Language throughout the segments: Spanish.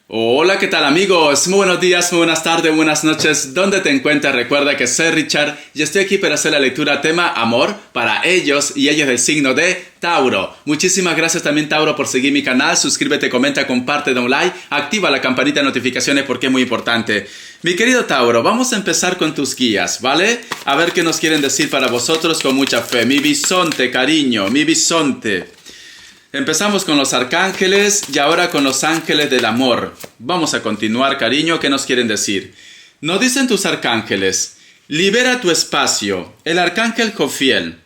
Hola, ¿qué tal amigos? Muy buenos días, muy buenas tardes, buenas noches. ¿Dónde te encuentras? Recuerda que soy Richard y estoy aquí para hacer la lectura tema amor para ellos y ellas del signo de Tauro. Muchísimas gracias también Tauro por seguir mi canal. Suscríbete, comenta, comparte, da un like, activa la campanita de notificaciones porque es muy importante. Mi querido Tauro, vamos a empezar con tus guías, ¿vale? A ver qué nos quieren decir para vosotros con mucha fe. Mi bisonte, cariño, mi bisonte. Empezamos con los arcángeles y ahora con los ángeles del amor. Vamos a continuar, cariño, ¿qué nos quieren decir? Nos dicen tus arcángeles: libera tu espacio. El arcángel Jofiel: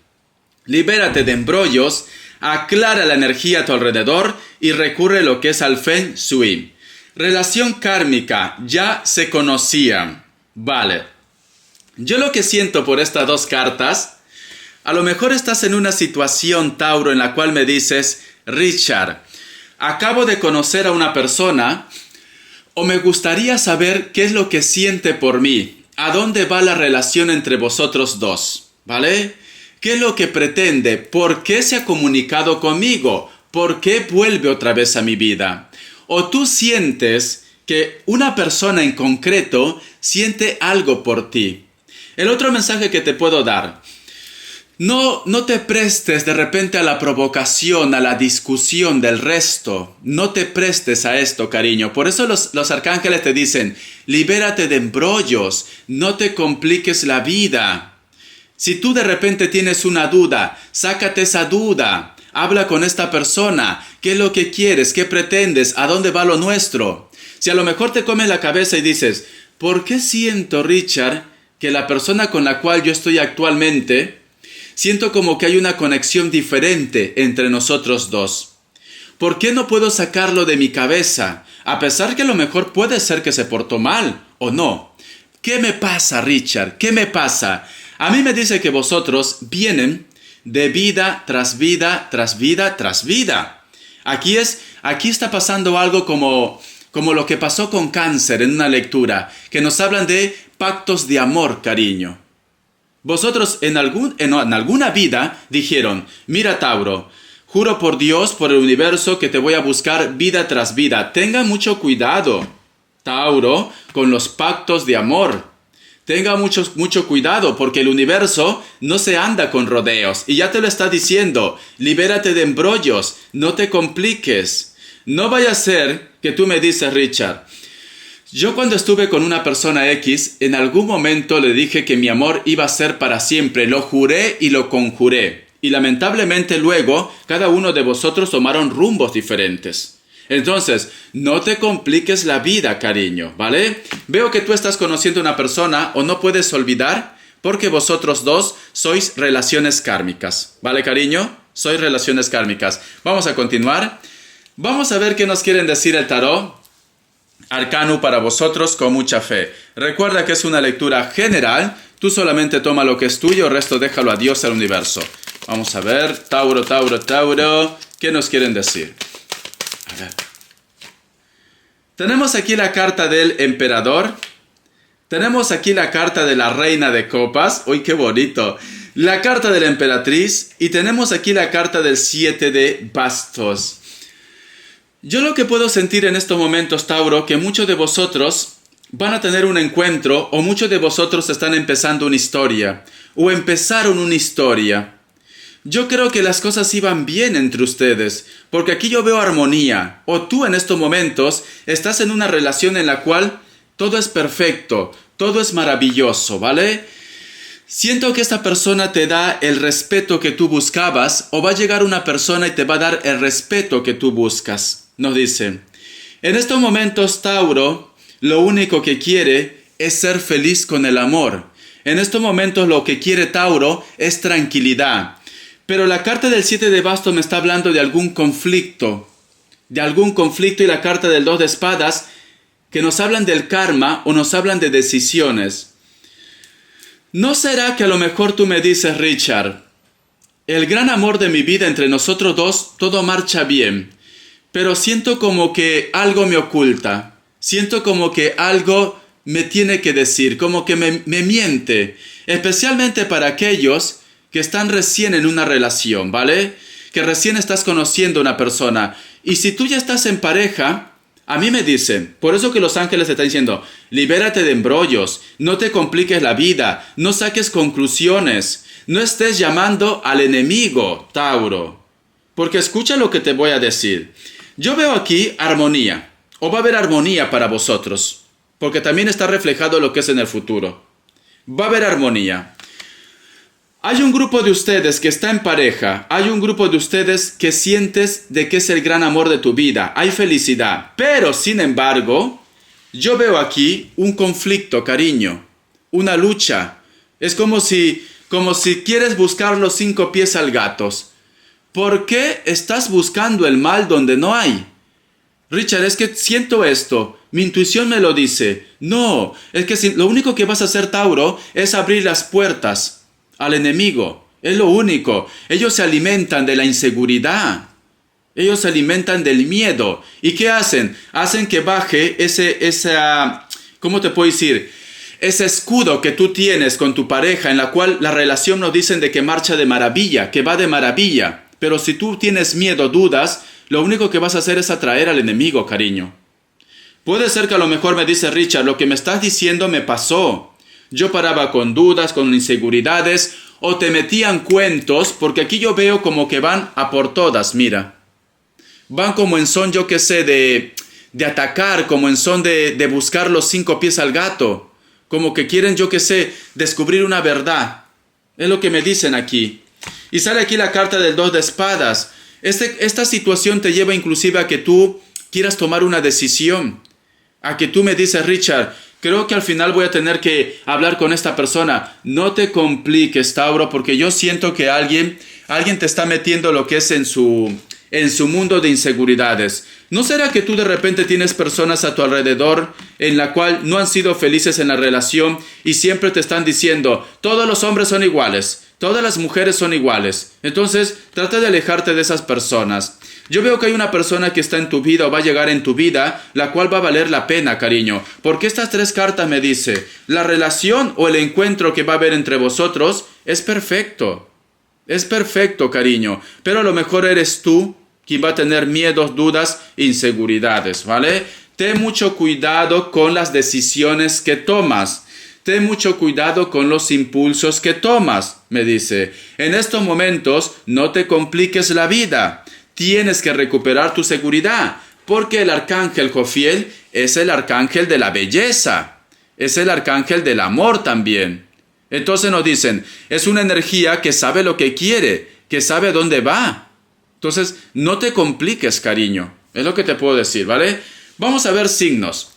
libérate de embrollos, aclara la energía a tu alrededor y recurre a lo que es al Feng Shui. Relación kármica, ya se conocían. Vale. Yo lo que siento por estas dos cartas, a lo mejor estás en una situación, Tauro, en la cual me dices: Richard, acabo de conocer a una persona o me gustaría saber qué es lo que siente por mí. ¿A dónde va la relación entre vosotros dos? ¿Vale? ¿Qué es lo que pretende? ¿Por qué se ha comunicado conmigo? ¿Por qué vuelve otra vez a mi vida? ¿O tú sientes que una persona en concreto siente algo por ti? El otro mensaje que te puedo dar: no te prestes de repente a la provocación, a la discusión del resto. No te prestes a esto, cariño. Por eso los arcángeles te dicen: libérate de embrollos, no te compliques la vida. Si tú de repente tienes una duda, sácate esa duda. Habla con esta persona. ¿Qué es lo que quieres? ¿Qué pretendes? ¿A dónde va lo nuestro? Si a lo mejor te comes la cabeza y dices: ¿por qué siento, Richard, que la persona con la cual yo estoy actualmente, siento como que hay una conexión diferente entre nosotros dos? ¿Por qué no puedo sacarlo de mi cabeza? A pesar que a lo mejor puede ser que se portó mal o no. ¿Qué me pasa, Richard? ¿Qué me pasa? A mí me dice que vosotros vienen de vida tras vida, tras vida, tras vida. Aquí está pasando algo como lo que pasó con Cáncer en una lectura, que nos hablan de pactos de amor, cariño. Vosotros en alguna vida dijeron: mira, Tauro, juro por Dios, por el universo, que te voy a buscar vida tras vida. Tenga mucho cuidado, Tauro, con los pactos de amor. Tenga mucho cuidado, porque el universo no se anda con rodeos. Y ya te lo está diciendo: libérate de embrollos, no te compliques. No vaya a ser que tú me dices: Richard, yo cuando estuve con una persona X, en algún momento le dije que mi amor iba a ser para siempre. Lo juré y lo conjuré. Y lamentablemente luego, cada uno de vosotros tomaron rumbos diferentes. Entonces, no te compliques la vida, cariño, ¿vale? Veo que tú estás conociendo a una persona o no puedes olvidar, porque vosotros dos sois relaciones kármicas. ¿Vale, cariño? Sois relaciones kármicas. Vamos a continuar. Vamos a ver qué nos quieren decir el tarot arcano para vosotros con mucha fe. Recuerda que es una lectura general. Tú solamente toma lo que es tuyo, el resto déjalo a Dios, al universo. Vamos a ver, Tauro, Tauro, Tauro. ¿Qué nos quieren decir? A ver. Tenemos aquí la carta del emperador. Tenemos aquí la carta de la reina de copas. ¡Uy, qué bonito! La carta de la emperatriz. Y tenemos aquí la carta del 7 de bastos. Yo lo que puedo sentir en estos momentos, Tauro, que muchos de vosotros van a tener un encuentro, o muchos de vosotros están empezando una historia, o empezaron una historia. Yo creo que las cosas iban bien entre ustedes, porque aquí yo veo armonía. O tú en estos momentos estás en una relación en la cual todo es perfecto, todo es maravilloso, ¿vale? Siento que esta persona te da el respeto que tú buscabas, o va a llegar una persona y te va a dar el respeto que tú buscas. Nos dice: en estos momentos, Tauro, lo único que quiere es ser feliz con el amor. En estos momentos lo que quiere Tauro es tranquilidad. Pero la carta del 7 de bastos me está hablando de algún conflicto. Y la carta del 2 de espadas, que nos hablan del karma o nos hablan de decisiones. ¿No será que a lo mejor tú me dices: Richard, el gran amor de mi vida entre nosotros dos, todo marcha bien, pero siento como que algo me oculta? Siento como que algo me tiene que decir, como que me miente. Especialmente para aquellos que están recién en una relación, ¿vale? Que recién estás conociendo a una persona. Y si tú ya estás en pareja, A mí me dicen, por eso que los ángeles te están diciendo, libérate de embrollos, no te compliques la vida, no saques conclusiones, no estés llamando al enemigo, Tauro. Porque escucha lo que te voy a decir. Yo veo aquí armonía, o va a haber armonía para vosotros, porque también está reflejado lo que es en el futuro. Va a haber armonía. Hay un grupo de ustedes que está en pareja, hay un grupo de ustedes que sientes de que es el gran amor de tu vida, hay felicidad, pero sin embargo, yo veo aquí un conflicto, cariño, una lucha. Es como si quieres buscar los 5 pies al gato. ¿Por qué estás buscando el mal donde no hay? Richard, es que siento esto, mi intuición me lo dice. No, es que lo único que vas a hacer, Tauro, es abrir las puertas al enemigo. Es lo único. Ellos se alimentan de la inseguridad. Ellos se alimentan del miedo. ¿Y qué hacen? Hacen que baje ¿cómo te puedo decir? Ese escudo que tú tienes con tu pareja, en la cual la relación nos dicen de que marcha de maravilla, que va de maravilla. Pero si tú tienes miedo, dudas, lo único que vas a hacer es atraer al enemigo, cariño. Puede ser que a lo mejor me dice Richard, lo que me estás diciendo me pasó. Yo paraba con dudas, con inseguridades, o te metían cuentos, porque aquí yo veo como que van a por todas, mira. Van como en son, yo qué sé, de atacar, como en son de buscar los 5 pies al gato. Como que quieren, yo qué sé, descubrir una verdad. Es lo que me dicen aquí. Y sale aquí la carta del 2 de espadas. Esta situación te lleva inclusive a que tú quieras tomar una decisión. A que tú me dices, Richard, creo que al final voy a tener que hablar con esta persona. No te compliques, Tauro, porque yo siento que alguien te está metiendo lo que es en su mundo de inseguridades. ¿No será que tú de repente tienes personas a tu alrededor en la cual no han sido felices en la relación y siempre te están diciendo, todos los hombres son iguales, todas las mujeres son iguales? Entonces, trata de alejarte de esas personas. Yo veo que hay una persona que está en tu vida o va a llegar en tu vida, la cual va a valer la pena, cariño. Porque estas 3 cartas me dice, la relación o el encuentro que va a haber entre vosotros es perfecto. Es perfecto, cariño. Pero a lo mejor eres tú quien va a tener miedos, dudas, inseguridades, ¿vale? Ten mucho cuidado con las decisiones que tomas. Ten mucho cuidado con los impulsos que tomas, me dice. En estos momentos no te compliques la vida. Tienes que recuperar tu seguridad, porque el arcángel Jofiel es el arcángel de la belleza, es el arcángel del amor también. Entonces nos dicen, es una energía que sabe lo que quiere, que sabe a dónde va. Entonces, no te compliques, cariño, es lo que te puedo decir, ¿vale? Vamos a ver signos.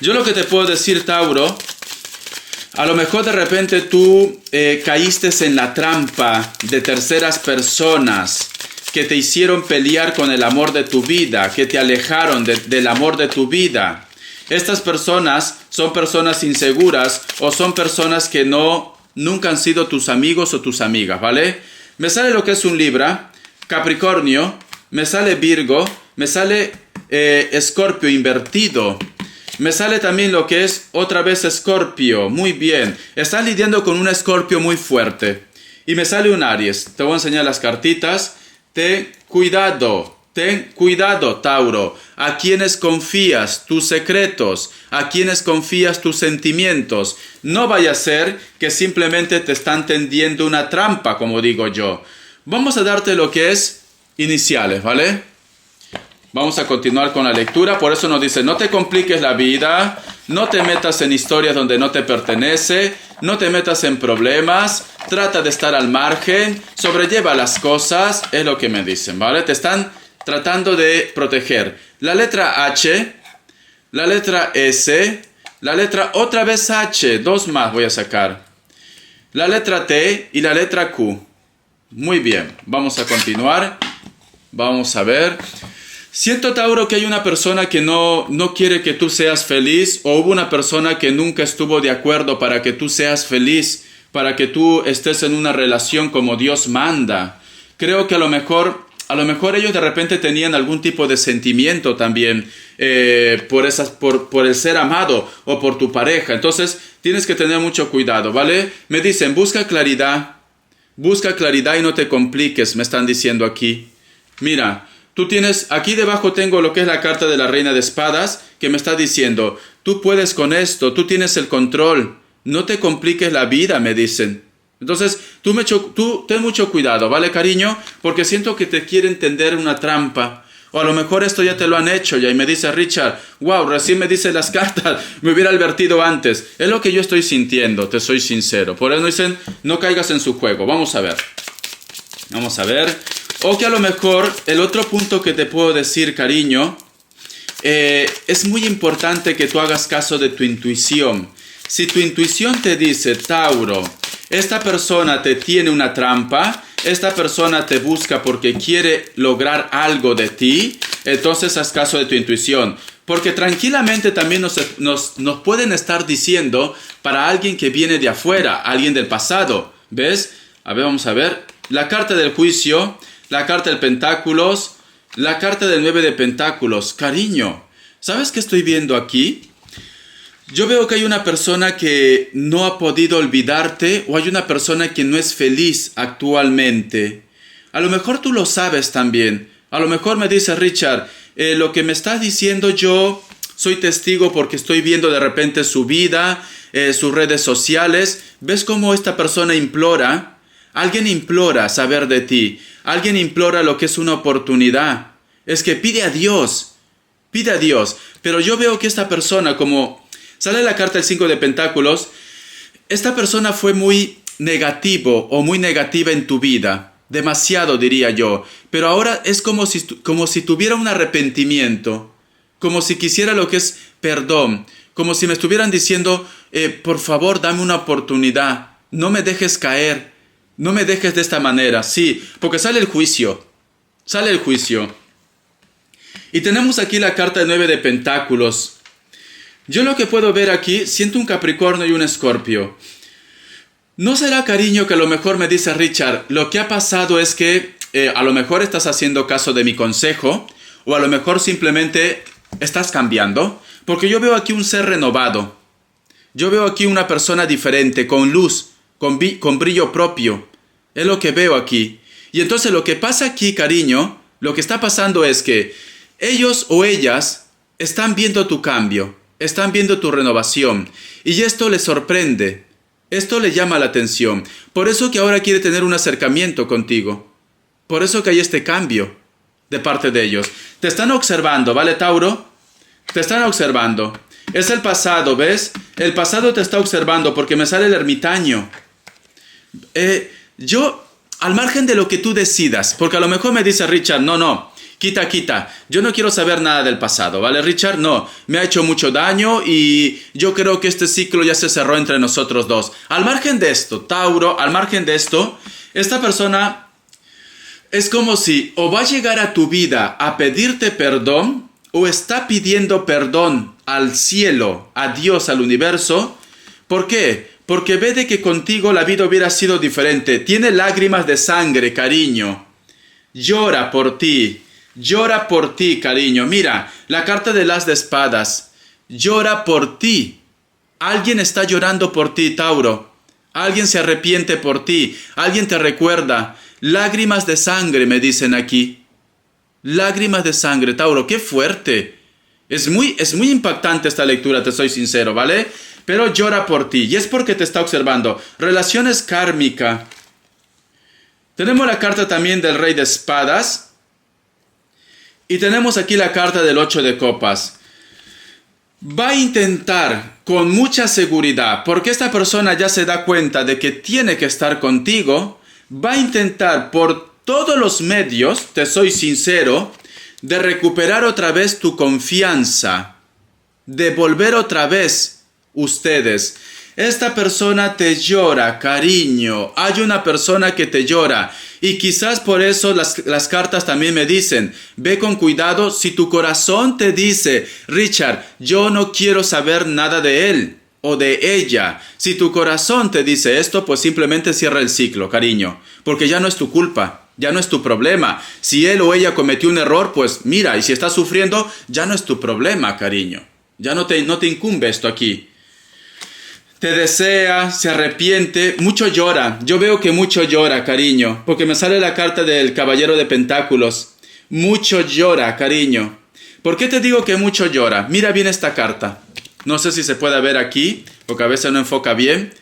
Yo lo que te puedo decir, Tauro, a lo mejor de repente tú caíste en la trampa de terceras personas que te hicieron pelear con el amor de tu vida, que te alejaron del amor de tu vida. Estas personas son personas inseguras o son personas que nunca han sido tus amigos o tus amigas, ¿vale? Me sale lo que es un Libra, Capricornio, me sale Virgo, me sale Escorpio invertido. Me sale también lo que es otra vez Escorpio. Muy bien. Estás lidiando con un Escorpio muy fuerte. Y me sale un Aries. Te voy a enseñar las cartitas. Ten cuidado, Tauro. A quienes confías tus secretos, a quienes confías tus sentimientos. No vaya a ser que simplemente te están tendiendo una trampa, como digo yo. Vamos a darte lo que es iniciales, ¿vale? Vamos a continuar con la lectura. Por eso nos dice, no te compliques la vida, no te metas en historias donde no te pertenece, no te metas en problemas, trata de estar al margen, sobrelleva las cosas, es lo que me dicen, ¿vale? Te están tratando de proteger. La letra H, la letra S, la letra otra vez H, 2 más voy a sacar. La letra T y la letra Q. Muy bien, vamos a continuar. Vamos a ver. Siento, Tauro, que hay una persona que no quiere que tú seas feliz, o hubo una persona que nunca estuvo de acuerdo para que tú seas feliz, para que tú estés en una relación como Dios manda. Creo que a lo mejor ellos de repente tenían algún tipo de sentimiento también por el ser amado o por tu pareja. Entonces tienes que tener mucho cuidado, ¿vale? Me dicen, busca claridad y no te compliques, me están diciendo aquí. Mira, Tú tienes, aquí debajo tengo lo que es la carta de la reina de espadas, que me está diciendo, tú puedes con esto, tú tienes el control, no te compliques la vida, me dicen. Entonces, tú ten mucho cuidado, ¿vale, cariño? Porque siento que te quieren tender una trampa. O a lo mejor esto ya te lo han hecho ya y me dice Richard, wow, recién me dice las cartas, me hubiera advertido antes. Es lo que yo estoy sintiendo, te soy sincero. Por eso dicen, no caigas en su juego. Vamos a ver. Vamos a ver. O que a lo mejor el otro punto que te puedo decir, cariño, es muy importante que tú hagas caso de tu intuición. Si tu intuición te dice, Tauro, esta persona te tiene una trampa, esta persona te busca porque quiere lograr algo de ti, entonces haz caso de tu intuición. Porque tranquilamente también nos pueden estar diciendo para alguien que viene de afuera, alguien del pasado. ¿Ves? A ver, vamos a ver. La carta del juicio, la carta del pentáculos, la carta del 9 de pentáculos. Cariño, ¿sabes qué estoy viendo aquí? Yo veo que hay una persona que no ha podido olvidarte o hay una persona que no es feliz actualmente. A lo mejor tú lo sabes también. A lo mejor me dice Richard, lo que me estás diciendo yo soy testigo porque estoy viendo de repente su vida, sus redes sociales. ¿Ves cómo esta persona implora? Alguien implora saber de ti. Alguien implora lo que es una oportunidad. Es que pide a Dios. Pide a Dios. Pero yo veo que esta persona como... Sale la carta del 5 de pentáculos. Esta persona fue muy negativo o muy negativa en tu vida. Demasiado, diría yo. Pero ahora es como si tuviera un arrepentimiento. Como si quisiera lo que es perdón. Como si me estuvieran diciendo, por favor, dame una oportunidad. No me dejes caer. No me dejes de esta manera. Sí, porque sale el juicio. Sale el juicio. Y tenemos aquí la carta de 9 de pentáculos. Yo lo que puedo ver aquí, siento un Capricornio y un Escorpio. ¿No será, cariño, que a lo mejor me dice Richard, lo que ha pasado es que a lo mejor estás haciendo caso de mi consejo, o a lo mejor simplemente estás cambiando? Porque yo veo aquí un ser renovado. Yo veo aquí una persona diferente, con luz, con brillo propio. Es lo que veo aquí. Y entonces lo que pasa aquí, cariño, lo que está pasando es que ellos o ellas están viendo tu cambio. Están viendo tu renovación y esto les sorprende, esto le llama la atención. Por eso que ahora quiere tener un acercamiento contigo. Por eso que hay este cambio de parte de ellos. Te están observando, ¿vale, Tauro? Te están observando. Es el pasado, ¿ves? El pasado te está observando porque me sale el ermitaño. Yo, al margen de lo que tú decidas, porque a lo mejor me dice Richard, no. Quita. Yo no quiero saber nada del pasado, ¿vale, Richard? No, me ha hecho mucho daño y yo creo que este ciclo ya se cerró entre nosotros dos. Al margen de esto, Tauro, al margen de esto, esta persona es como si o va a llegar a tu vida a pedirte perdón o está pidiendo perdón al cielo, a Dios, al universo. ¿Por qué? Porque ve de que contigo la vida hubiera sido diferente. Tiene lágrimas de sangre, cariño. Llora por ti. Llora por ti, cariño. Mira, la carta del as de espadas. Llora por ti. Alguien está llorando por ti, Tauro. Alguien se arrepiente por ti. Alguien te recuerda. Lágrimas de sangre, me dicen aquí. Lágrimas de sangre, Tauro. ¡Qué fuerte! Es muy impactante esta lectura, te soy sincero, ¿vale? Pero llora por ti. Y es porque te está observando. Relaciones kármicas. Tenemos la carta también del rey de espadas. Y tenemos aquí la carta del 8 de copas. Va a intentar con mucha seguridad, porque esta persona ya se da cuenta de que tiene que estar contigo, va a intentar por todos los medios, te soy sincero, de recuperar otra vez tu confianza, de volver otra vez ustedes. Esta persona te llora, cariño. Hay una persona que te llora. Y quizás por eso las cartas también me dicen, ve con cuidado si tu corazón te dice, Richard, yo no quiero saber nada de él o de ella. Si tu corazón te dice esto, pues simplemente cierra el ciclo, cariño. Porque ya no es tu culpa, ya no es tu problema. Si él o ella cometió un error, pues mira, y si estás sufriendo, ya no es tu problema, cariño. Ya no te incumbe esto aquí. Te desea, se arrepiente, mucho llora. Yo veo que mucho llora, cariño, porque me sale la carta del caballero de pentáculos. Mucho llora, cariño. ¿Por qué te digo que mucho llora? Mira bien esta carta. No sé si se puede ver aquí, porque a veces no enfoca bien.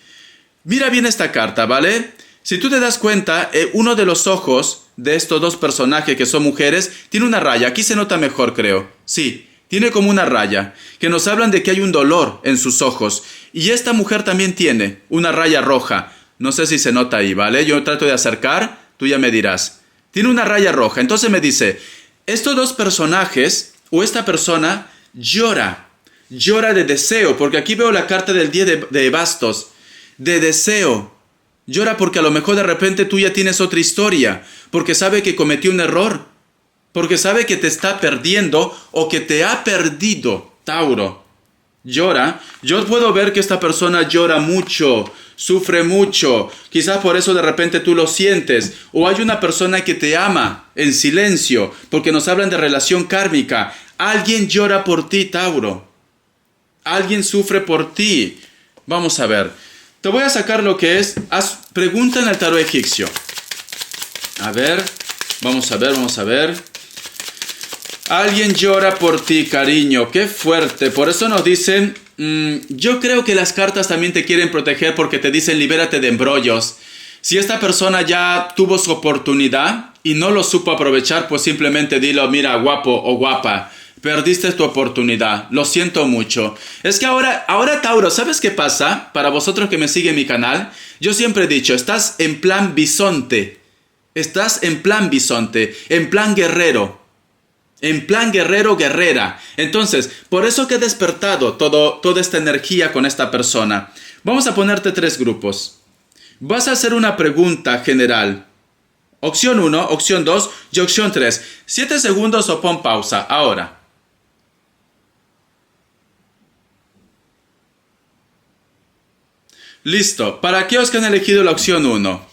Mira bien esta carta, ¿vale? Si tú te das cuenta, uno de los ojos de estos dos personajes que son mujeres tiene una raya. Aquí se nota mejor, creo. Sí, tiene como una raya, que nos hablan de que hay un dolor en sus ojos. Y esta mujer también tiene una raya roja. No sé si se nota ahí, ¿vale? Yo trato de acercar, tú ya me dirás. Tiene una raya roja. Entonces me dice, estos dos personajes, o esta persona, llora de deseo, porque aquí veo la carta del 10 de bastos, de deseo. Llora porque a lo mejor de repente tú ya tienes otra historia, porque sabe que cometió un error, porque sabe que te está perdiendo o que te ha perdido, Tauro. Llora. Yo puedo ver que esta persona llora mucho, sufre mucho, quizás por eso de repente tú lo sientes, o hay una persona que te ama en silencio, porque nos hablan de relación kármica. Alguien llora por ti, Tauro. Alguien sufre por ti. Vamos a ver. Te voy a sacar lo que es. Pregunta en el tarot egipcio. A ver. Vamos a ver. Alguien llora por ti, cariño. Qué fuerte. Por eso nos dicen. Yo creo que las cartas también te quieren proteger porque te dicen libérate de embrollos. Si esta persona ya tuvo su oportunidad y no lo supo aprovechar, pues simplemente dilo, mira, guapo o guapa. Perdiste tu oportunidad, lo siento mucho. Es que ahora Tauro, ¿sabes qué pasa? Para vosotros que me siguen en mi canal, yo siempre he dicho, estás en plan bisonte. Estás en plan bisonte, en plan guerrero. En plan guerrero, guerrera. Entonces, por eso que he despertado toda esta energía con esta persona. Vamos a ponerte 3 grupos. Vas a hacer una pregunta general. Opción 1, opción 2 y opción 3. 7 segundos o pon pausa. Ahora. Listo. ¿Para aquellos que han elegido la opción 1?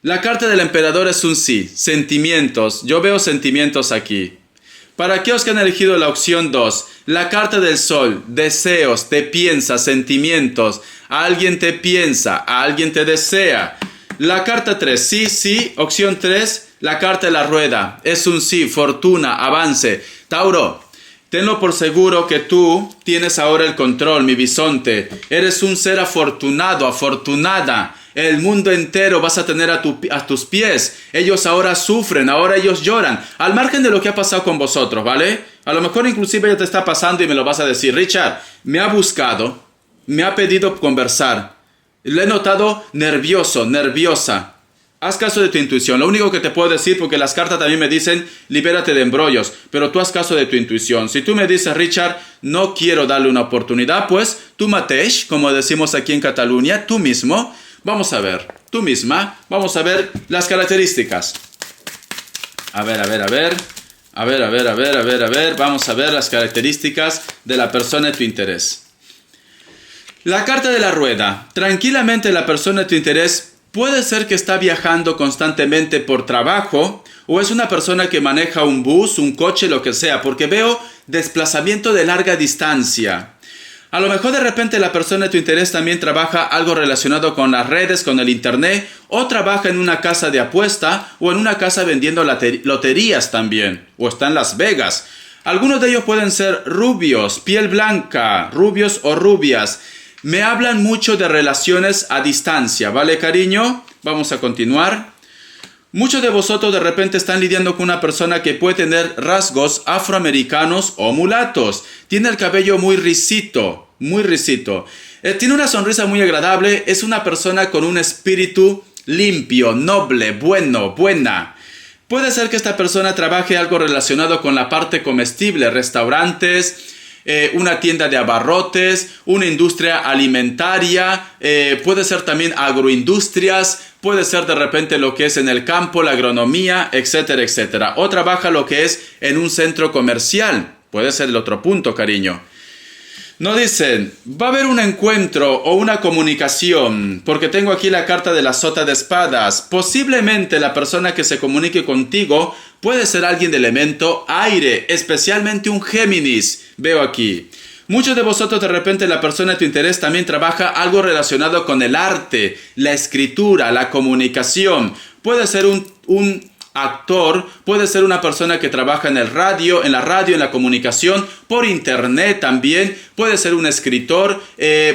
La carta del emperador es un sí. Sentimientos. Yo veo sentimientos aquí. Para aquellos que han elegido la opción 2. La carta del sol. Deseos. Te piensa. Sentimientos. Alguien te piensa. Alguien te desea. La carta 3. Sí, sí. Opción 3. La carta de la rueda. Es un sí. Fortuna. Avance. Tauro. Tenlo por seguro que tú tienes ahora el control, mi bisonte. Eres un ser afortunado, afortunada. El mundo entero vas a tener a tus pies. Ellos ahora sufren, ahora ellos lloran. Al margen de lo que ha pasado con vosotros, ¿vale? A lo mejor inclusive ya te está pasando y me lo vas a decir. Richard, me ha buscado, me ha pedido conversar. Le he notado nervioso, nerviosa. Haz caso de tu intuición. Lo único que te puedo decir, porque las cartas también me dicen, libérate de embrollos, pero tú haz caso de tu intuición. Si tú me dices, Richard, no quiero darle una oportunidad, pues tú mateix, como decimos aquí en Cataluña, tú mismo, vamos a ver, tú misma, vamos a ver las características. A ver, vamos a ver las características de la persona de tu interés. La carta de la rueda. Tranquilamente la persona de tu interés puede ser que está viajando constantemente por trabajo o es una persona que maneja un bus, un coche, lo que sea, porque veo desplazamiento de larga distancia. A lo mejor de repente la persona de tu interés también trabaja algo relacionado con las redes, con el internet, o trabaja en una casa de apuesta o en una casa vendiendo loterías también, o está en Las Vegas. Algunos de ellos pueden ser rubios, piel blanca, rubios o rubias. Me hablan mucho de relaciones a distancia, ¿vale, cariño? Vamos a continuar. Muchos de vosotros de repente están lidiando con una persona que puede tener rasgos afroamericanos o mulatos. Tiene el cabello muy risito, muy risito. Tiene una sonrisa muy agradable. Es una persona con un espíritu limpio, noble, bueno, buena. Puede ser que esta persona trabaje algo relacionado con la parte comestible, restaurantes, una tienda de abarrotes, una industria alimentaria, puede ser también agroindustrias, puede ser de repente lo que es en el campo, la agronomía, etcétera, etcétera. O trabaja lo que es en un centro comercial. Puede ser el otro punto, cariño. No dicen, va a haber un encuentro o una comunicación, porque tengo aquí la carta de la sota de espadas. Posiblemente la persona que se comunique contigo puede ser alguien de elemento aire, especialmente un Géminis, veo aquí. Muchos de vosotros de repente la persona de tu interés también trabaja algo relacionado con el arte, la escritura, la comunicación. Puede ser un actor, puede ser una persona que trabaja en la radio, en la comunicación, por internet también, puede ser un escritor,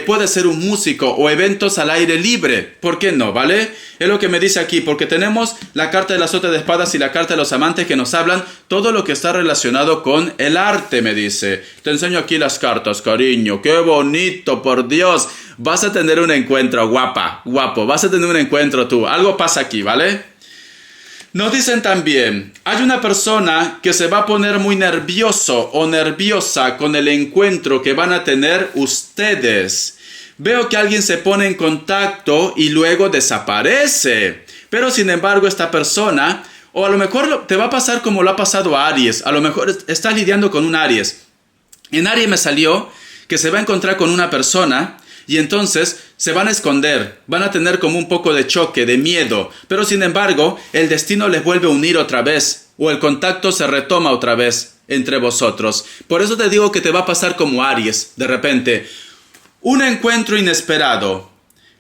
puede ser un músico o eventos al aire libre. ¿Por qué no? ¿Vale? Es lo que me dice aquí, porque tenemos la carta del azote de espadas y la carta de los amantes que nos hablan todo lo que está relacionado con el arte, me dice. Te enseño aquí las cartas, cariño. ¡Qué bonito, por Dios! Vas a tener un encuentro, guapo. Vas a tener un encuentro tú. Algo pasa aquí, ¿vale? Nos dicen también, hay una persona que se va a poner muy nervioso o nerviosa con el encuentro que van a tener ustedes. Veo que alguien se pone en contacto y luego desaparece. Pero sin embargo esta persona, o a lo mejor te va a pasar como lo ha pasado a Aries. A lo mejor estás lidiando con un Aries. En Aries me salió que se va a encontrar con una persona y entonces se van a esconder, van a tener como un poco de choque, de miedo. Pero sin embargo, el destino les vuelve a unir otra vez, o el contacto se retoma otra vez entre vosotros. Por eso te digo que te va a pasar como Aries, de repente. Un encuentro inesperado,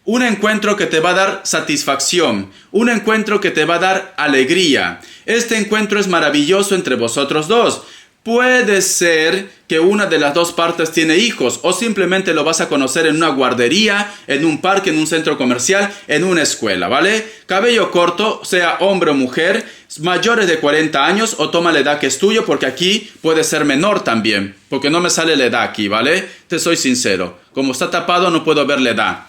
un encuentro que te va a dar satisfacción, un encuentro que te va a dar alegría. Este encuentro es maravilloso entre vosotros dos. Puede ser que una de las dos partes tiene hijos o simplemente lo vas a conocer en una guardería, en un parque, en un centro comercial, en una escuela, ¿vale? Cabello corto, sea hombre o mujer, mayores de 40 años o toma la edad que es tuyo porque aquí puede ser menor también, porque no me sale la edad aquí, ¿vale? Te soy sincero, como está tapado no puedo ver la edad.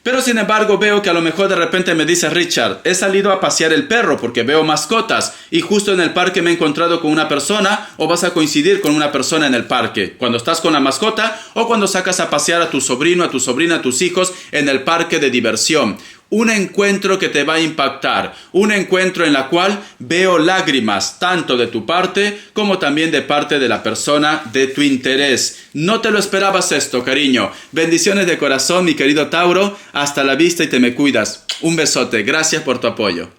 Pero sin embargo veo que a lo mejor de repente me dice Richard, he salido a pasear el perro porque veo mascotas y justo en el parque me he encontrado con una persona o vas a coincidir con una persona en el parque. Cuando estás con la mascota o cuando sacas a pasear a tu sobrino, a tu sobrina, a tus hijos en el parque de diversión. Un encuentro que te va a impactar, un encuentro en la cual veo lágrimas, tanto de tu parte como también de parte de la persona de tu interés. No te lo esperabas esto, cariño. Bendiciones de corazón, mi querido Tauro. Hasta la vista y te me cuidas. Un besote. Gracias por tu apoyo.